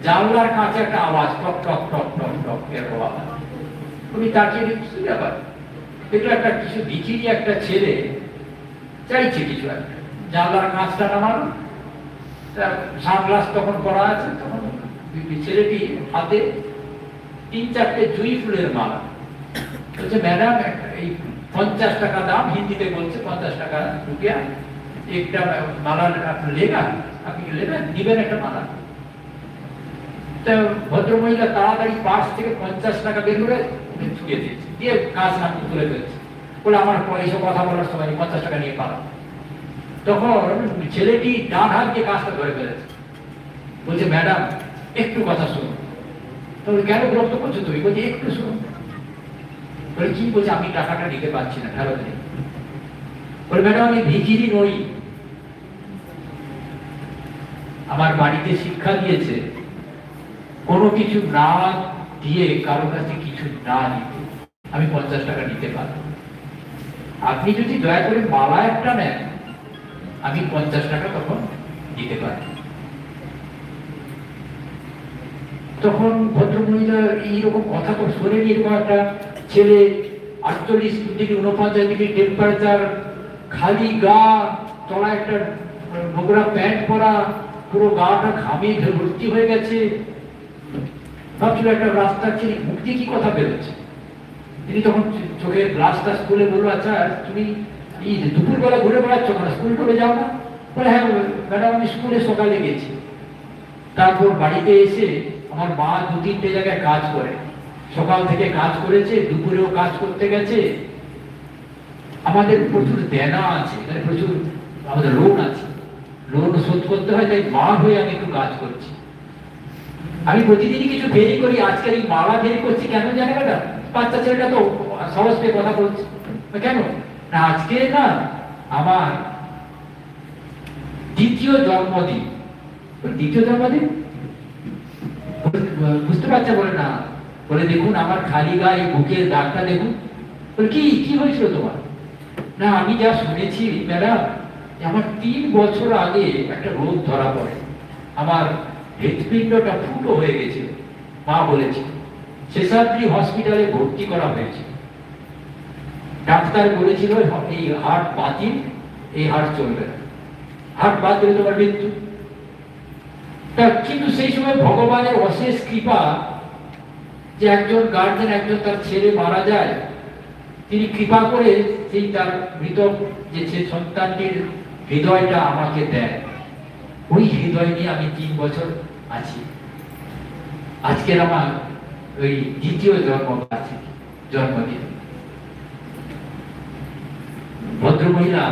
জানলার কাছে একটা আওয়াজ, টক টক টক টক টক এরকম আওয়াজ। তুমি তাকিয়ে দেখছি আবার দেখলো একটা কিছু বিচিরি একটা ছেলে চাইছে কিছু একটা, জানলার কাঁচটা নামানো, সানগ্লাস তখন করা আছে, তখন ছেলেটি হাতে 3-4টে জুঁই ফুলের মালা। বলছে ম্যাডাম এই 50 টাকা দাম, হিন্দিতে বলছে 50 টাকা রুপিয়া একটা মালা লেগা, আপনি নেবেন, নিবেন একটা মালা। ভদ্রমহিলা তাড়াতাড়ি পার্স থেকে 50 টাকা বের করে ছুঁয়ে দিয়েছে, দিয়ে কাজ নাম তুলে ফেলছে, বলে আমার এইসব কথা বলার সময় 50 টাকা নিয়ে পালা। তখন ছেলেটি ডান হাত দিয়ে কাজটা ধরে ফেলেছে, বলছে ম্যাডাম একটু কথা শুনুন। তবে কেন বিরক্ত করছো তুমি? বলছে একটু শুনুন। বলে কি? বলছে আমি টাকাটা নিতে পারছি না, ফেরত নেই। বলে ম্যাডাম আমি ভিখিরি নই, আমার বাড়িতে শিক্ষা দিয়েছে কোনো কিছু না দিয়ে কারো কাছে কিছু না নিতে। আমি 50 টাকা নিতে পারবো, আপনি যদি দয়া করে মালা একটা নেন আমি 50 টাকা তখন দিতে পারি। তখন ভদ্রমহিলা এইরকম কথা তো শোনেনি, এরকম একটা ছেলে 48-49 ডিগ্রি টেম্পারেচার, খালি গা, তলায় একটা নোংরা প্যান্ট পরা, পুরো গাটা ঘামে ভর্তি হয়ে গেছে, ভাবছিল একটা রাস্তার ছেলে মুখ দিয়ে কি কথা বেরোচ্ছে। তিনি তখন চোখের গ্লাসটা খুলে বললো, আচ্ছা তুমি এই দুপুরবেলা ঘুরে বেড়াচ্ছ কেন, স্কুল করে যাও না? বলে হ্যাঁ ম্যাডাম আমি স্কুলে সকালে গেছি, তারপর বাড়িতে এসে আমার মা 2-3টে জায়গায় কাজ করে, সকাল থেকে কাজ করেছে, দুপুরেও কাজ করতে গেছে, আমাদের প্রচুর দেনা আছে, মানে প্রচুর আমাদের লোন আছে, লোন শোধ করতে হয়, তাই মা হয়ে আমি একটু কাজ করছি। আমি প্রতিদিনই কিছু দেরি করি, আজকের এই মালা দেরি করছি কেন জানে ম্যাডাম? বাচ্চা ছেলেটা তো সহজ পেয়ে কথা বলছে, কেন না আজকে না আমার দ্বিতীয় জন্মদিন। দ্বিতীয় জন্মদিন বুঝতে পারছে? বলে না, বলে দেখুন আমার খালি গায়ে বুকের দাগটা দেখুন। বলে কি কি হয়েছিল তোমার? না আমি যা শুনেছি ম্যাডাম, আমার 3 বছর আগে একটা রোগ ধরা পড়ে, আমার হৃৎপিণ্ডটা ফুটো হয়ে গেছিল, মা বলেছে শেষাদ্রি হসপিটালে ভর্তি করা হয়েছে, ডাক্তার বলেছিল এই হার্ট বাতিল, এই হার্ট চলবে না, হার্ট বাদ দিলে তোমার মৃত্যু। কিন্তু সেই সময় ভগবানের অশেষ কৃপা যে একজন গার্জেন, একজন তার ছেলে মারা যায়, তিনি কৃপা করে সেই তার মৃত যে সন্তানটির হৃদয়টা আমাকে দেয়, ওই হৃদয় নিয়ে আমি 3 বছর আছি। আজকের আমার ওই দ্বিতীয় জন্মদিন। ভদ্রমহিলা